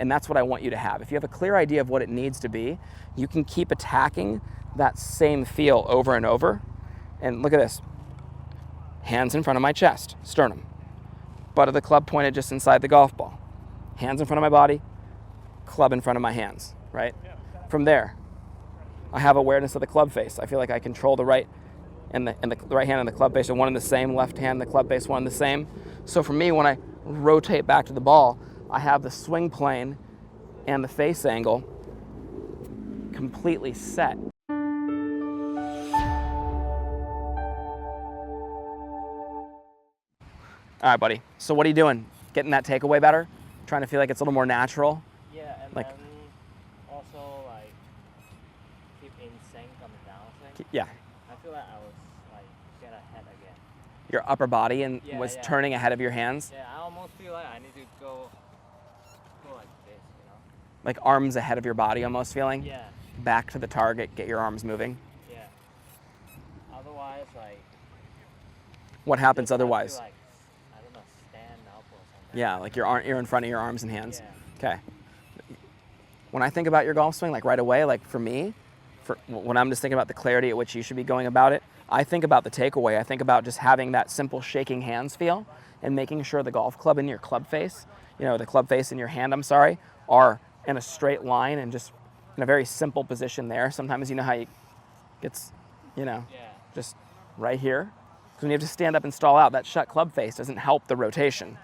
And that's what I want you to have. If you have a clear idea of what it needs to be, you can keep attacking that same feel over and over. And look at this. Hands in front of my chest, sternum. Butt of the club pointed just inside the golf ball. Hands in front of my body, club in front of my hands, right? From there, I have awareness of the club face. I feel like I control the right and the right hand and the club face are one and the same, left hand, the club face, one and the same. So for me, when I rotate back to the ball, I have the swing plane and the face angle completely set. All right, buddy. So what are you doing? Getting that takeaway better? Trying to feel like it's a little more natural? Yeah, and like, then also like keep in sync on the down swing. Yeah. I feel like I was like get ahead again. Your upper body and was yeah. turning ahead of your hands? Yeah, I almost feel like I need to go like this, you know? Like arms ahead of your body almost feeling? Yeah. Back to the target, get your arms moving? Yeah. Otherwise, like... What happens otherwise? Like, I don't know, stand up or something. Yeah, like you're in front of your arms and hands? Yeah. Okay. When I think about your golf swing, like right away, like for me, when I'm just thinking about the clarity at which you should be going about it, I think about the takeaway. I think about just having that simple shaking hands feel and making sure the golf club in your club face, the club face in your hand, are in a straight line and just in a very simple position there. Sometimes you know how it's, just right here. So when you have to stand up and stall out, that shut club face doesn't help the rotation.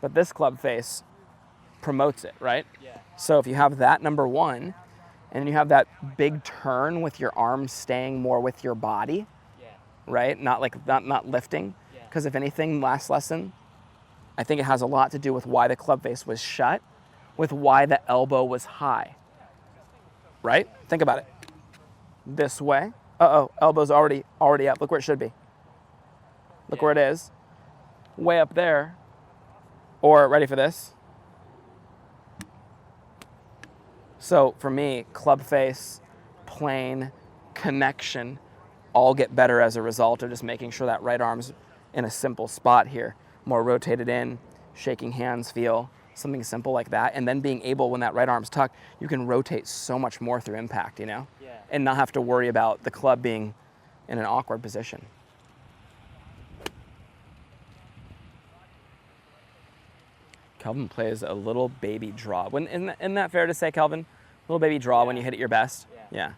But this club face promotes it, right? Yeah. So if you have that number one, and then you have that big turn with your arms staying more with your body, right? Not lifting. Because if anything, last lesson, I think it has a lot to do with why the club face was shut, with why the elbow was high, right? Think about it. This way. Uh-oh, elbow's already up. Look where it should be. Look where it is. Way up there. Or, ready for this? So for me, club face, plane, connection, all get better as a result of just making sure that right arm's in a simple spot here. More rotated in, shaking hands feel, something simple like that. And then being able, when that right arm's tucked, you can rotate so much more through impact, Yeah. And not have to worry about the club being in an awkward position. Kelvin plays a little baby draw. Isn't that fair to say, Kelvin? Little baby draw when you hit it your best? Yeah.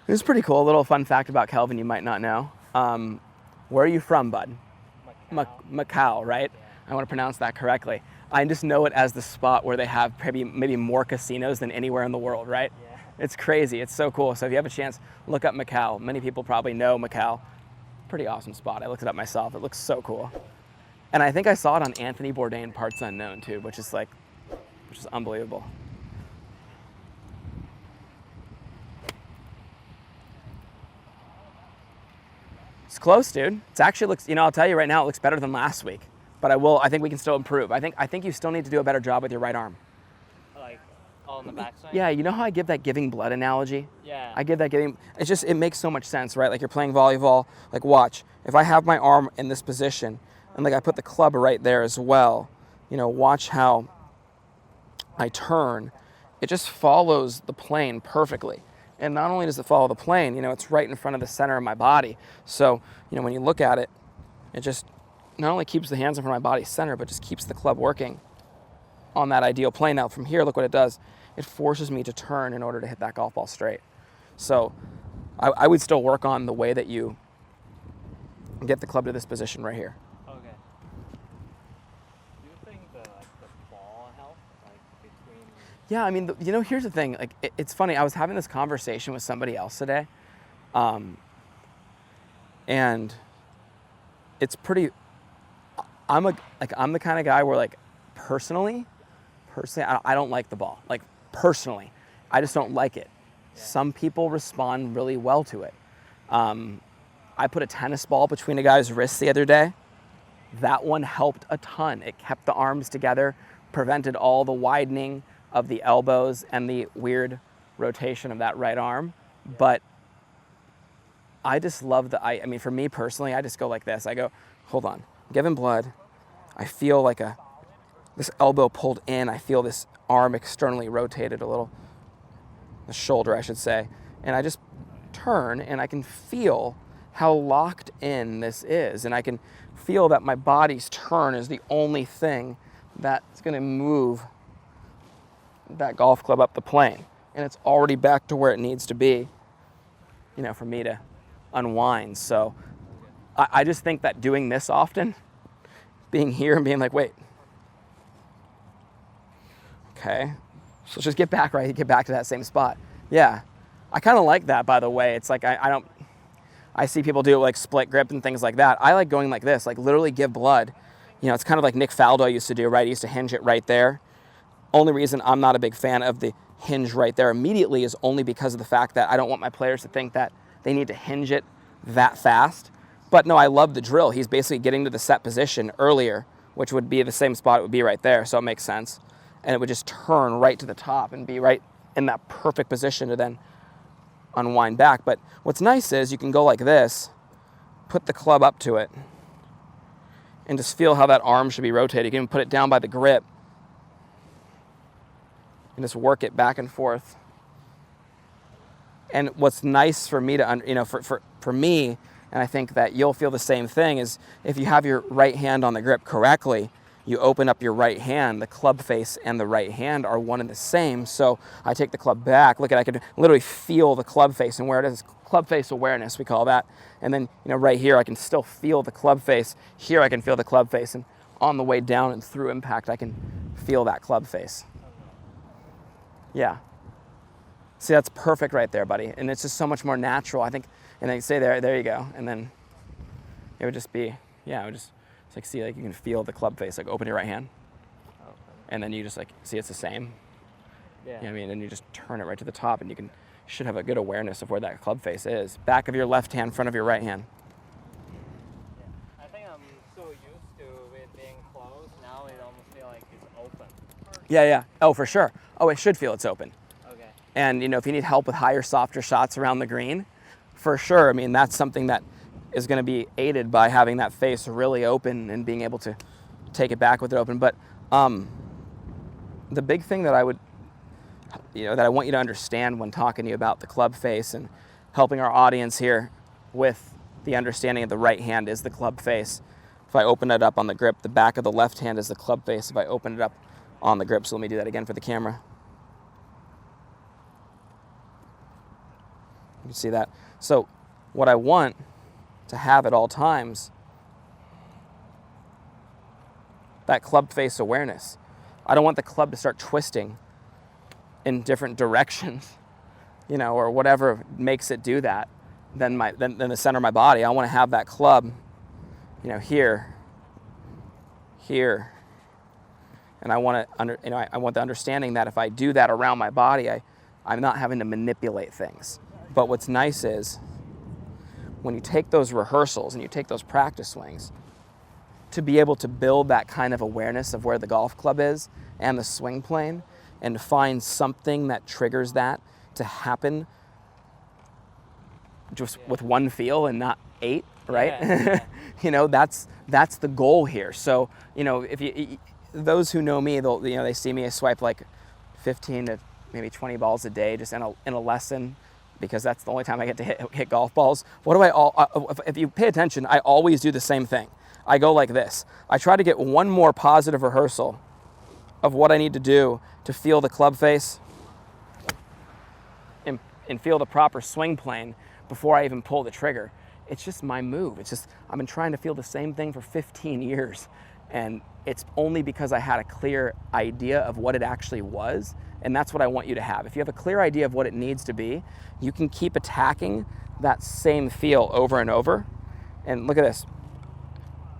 It was pretty cool. A little fun fact about Kelvin you might not know. Where are you from, bud? Macau, right? Yeah. I want to pronounce that correctly. I just know it as the spot where they have maybe more casinos than anywhere in the world, right? Yeah. It's crazy. It's so cool. So if you have a chance, look up Macau. Many people probably know Macau. Pretty awesome spot. I looked it up myself. It looks so cool. And I think I saw it on Anthony Bourdain Parts Unknown too, which is unbelievable. It's close, dude. It actually looks, I'll tell you right now, it looks better than last week. But I think we can still improve. I think you still need to do a better job with your right arm. Like, on the backside? Yeah, you know how I give that giving blood analogy? Yeah. I give that giving, it makes so much sense, right? Like you're playing volleyball, like watch. If I have my arm in this position, and like I put the club right there as well, watch how I turn. It just follows the plane perfectly. And not only does it follow the plane, it's right in front of the center of my body. So, when you look at it, it just not only keeps the hands in front of my body center, but just keeps the club working on that ideal plane. Now from here, look what it does. It forces me to turn in order to hit that golf ball straight. So I would still work on the way that you get the club to this position right here. Okay. Do you think the ball helps, between... Yeah, here's the thing. It's funny. I was having this conversation with somebody else today, and it's pretty. I'm the kind of guy where personally, I don't like the ball. Personally, I just don't like it. Yeah. Some people respond really well to it. I put a tennis ball between a guy's wrists the other day. That one helped a ton. It kept the arms together, prevented all the widening of the elbows and the weird rotation of that right arm. Yeah. But I just love for me personally, I just go like this. I go, hold on, I'm giving blood. I feel like a this elbow pulled in. I feel this arm externally rotated a little, the shoulder, I should say. And I just turn and I can feel how locked in this is. And I can feel that my body's turn is the only thing that's going to move that golf club up the plane. And it's already back to where it needs to be, you know, for me to unwind. So I just think that doing this often, being here and being like, wait, okay, so let's just get back, right? Get back to that same spot. Yeah, I kind of like that, by the way. It's like I see people do it like split grip and things like that. I like going like this, like literally give blood. You know, it's kind of like Nick Faldo used to do, right? He used to hinge it right there. Only reason I'm not a big fan of the hinge right there immediately is only because of the fact that I don't want my players to think that they need to hinge it that fast. But no, I love the drill. He's basically getting to the set position earlier, which would be the same spot it would be right there, so it makes sense. And it would just turn right to the top and be right in that perfect position to then unwind back. But what's nice is you can go like this, put the club up to it, and just feel how that arm should be rotated. You can even put it down by the grip and just work it back and forth. And what's nice for me to, you know, for me, and I think that you'll feel the same thing, is if you have your right hand on the grip correctly, you open up your right hand, the club face and the right hand are one and the same. So I take the club back, look at, I can literally feel the club face and where it is. Club face awareness, we call that. And then, you know, right here, I can still feel the club face. Here, I can feel the club face. And on the way down and through impact, I can feel that club face. Yeah. See, that's perfect right there, buddy. And it's just so much more natural, I think. And then you say there you go. And then it would just be, yeah, it would just, it's like, see, like you can feel the club face, like open your right hand. Okay. And then you just like, see it's the same. Yeah. You know what I mean? And you just turn it right to the top and you should have a good awareness of where that club face is. Back of your left hand, front of your right hand. Yeah. I think I'm so used to it being closed, now it almost feels like it's open. Yeah. Oh, for sure. Oh, it should feel it's open. Okay. And, you know, if you need help with higher, softer shots around the green, for sure. I mean, that's something that is going to be aided by having that face really open and being able to take it back with it open. But the big thing that I would, you know, that I want you to understand when talking to you about the club face and helping our audience here with the understanding of the right hand is the club face. If I open it up on the grip, the back of the left hand is the club face. If I open it up on the grip, so let me do that again for the camera. You can see that. So what I want to have at all times, that club face awareness. I don't want the club to start twisting in different directions, you know, or whatever makes it do that, than the center of my body. I want to have that club, you know, here, and I want to I want the understanding that if I do that around my body, I'm not having to manipulate things. But what's nice is when you take those rehearsals and you take those practice swings, to be able to build that kind of awareness of where the golf club is and the swing plane, and find something that triggers that to happen just with one feel and not 8, right? Yeah. You know, that's the goal here. So, you know, if you those who know me, they'll, you know, they see me, I swipe like 15 to maybe 20 balls a day just in a lesson, because that's the only time I get to hit golf balls. What do if you pay attention, I always do the same thing. I go like this. I try to get one more positive rehearsal of what I need to do to feel the club face and feel the proper swing plane before I even pull the trigger. It's just my move. It's just, I've been trying to feel the same thing for 15 years. And it's only because I had a clear idea of what it actually was. And that's what I want you to have. If you have a clear idea of what it needs to be, you can keep attacking that same feel over and over. And look at this.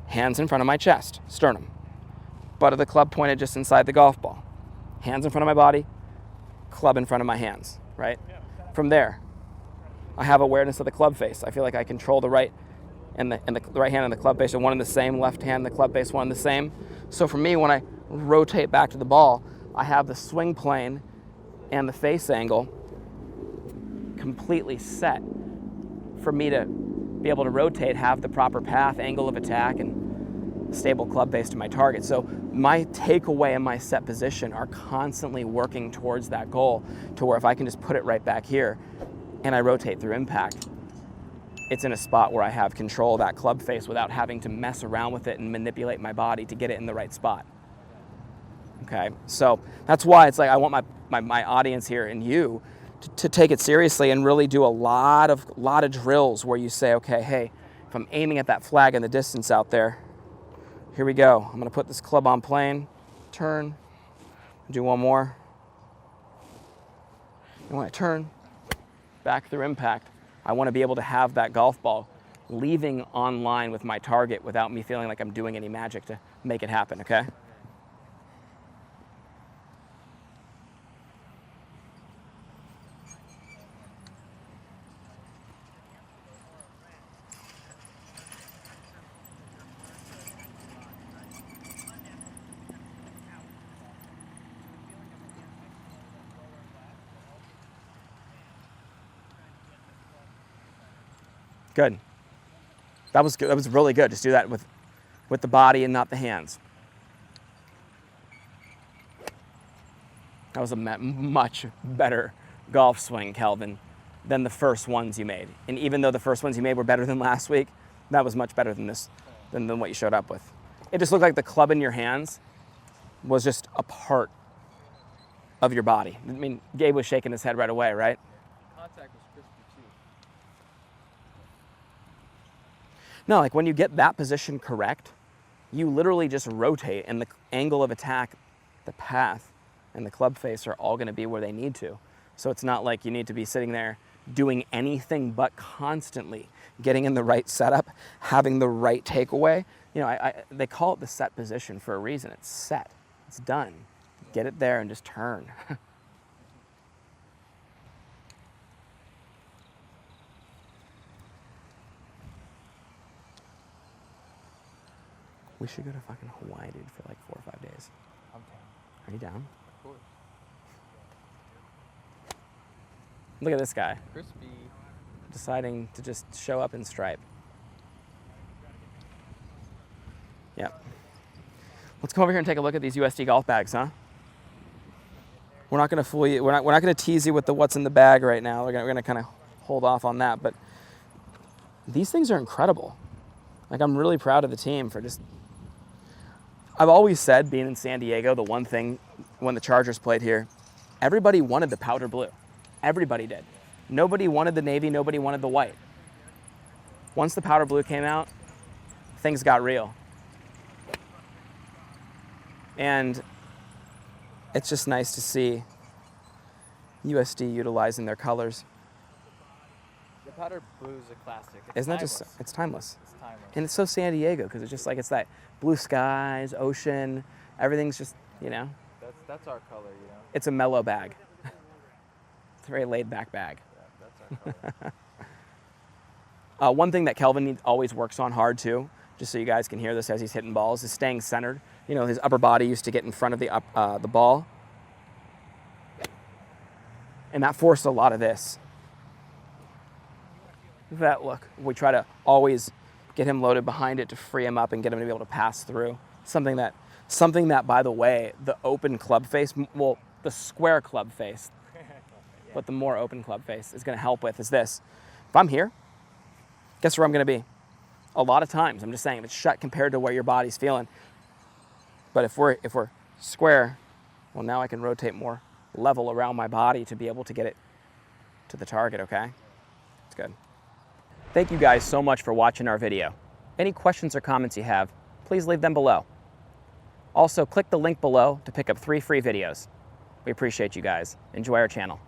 Hands in front of my chest, sternum. Butt of the club pointed just inside the golf ball. Hands in front of my body, club in front of my hands, right? From there, I have awareness of the club face. I feel like I control the right and the right hand and the club face are one and the same, left hand, the club face, one and the same. So for me, when I rotate back to the ball, I have the swing plane and the face angle completely set for me to be able to rotate, have the proper path, angle of attack, and stable club face to my target. So my takeaway and my set position are constantly working towards that goal, to where if I can just put it right back here and I rotate through impact, it's in a spot where I have control of that club face without having to mess around with it and manipulate my body to get it in the right spot. Okay, so that's why it's like I want my audience here and you to take it seriously and really do a lot of drills where you say, okay, hey, if I'm aiming at that flag in the distance out there, here we go. I'm gonna put this club on plane, turn, do one more. And when I turn, back through impact, I wanna be able to have that golf ball leaving on line with my target without me feeling like I'm doing any magic to make it happen, okay? Good. That was good. That was really good. Just do that with the body and not the hands. That was a much better golf swing, Kelvin, than the first ones you made. And even though the first ones you made were better than last week, that was much better than this, than what you showed up with. It just looked like the club in your hands was just a part of your body. I mean, Gabe was shaking his head right away, right? Contact was crispy too. No, like when you get that position correct, you literally just rotate and the angle of attack, the path, and the club face are all gonna be where they need to. So it's not like you need to be sitting there doing anything but constantly getting in the right setup, having the right takeaway. You know, they call it the set position for a reason. It's set, it's done. Get it there and just turn. We should go to fucking Hawaii, dude, for like 4 or 5 days. I'm down. Are you down? Of course. Look at this guy, Crispy. deciding to just show up in stripe. Yep. Let's come over here and take a look at these USD golf bags, huh? We're not gonna fool you. We're not gonna tease you with the what's in the bag right now. We're gonna kind of hold off on that. But these things are incredible. Like, I'm really proud of the team for just. I've always said, being in San Diego, the one thing when the Chargers played here, everybody wanted the powder blue. Everybody did. Nobody wanted the navy. Nobody wanted the white. Once the powder blue came out, things got real. And it's just nice to see USD utilizing their colors. The powder blue is a classic. Isn't that just, it's timeless. It's timeless. And it's so San Diego, because it's just like, it's that blue skies, ocean, everything's just, you know. That's our color, you know. It's a mellow bag. It's a very laid back bag. Yeah, that's our color. One thing that Kelvin always works on hard too, just so you guys can hear this as he's hitting balls, is staying centered. You know, his upper body used to get in front of the ball. And that forced a lot of this. That look. We try to always get him loaded behind it to free him up and get him to be able to pass through. Something that, by the way, the open club face, well, the square club face, but the more open club face is going to help with is this. If I'm here, guess where I'm going to be? A lot of times, I'm just saying, if it's shut compared to where your body's feeling. But if we're square, well, now I can rotate more level around my body to be able to get it to the target, okay? It's good. Thank you guys so much for watching our video. Any questions or comments you have, please leave them below. Also, click the link below to pick up 3 free videos. We appreciate you guys. Enjoy our channel.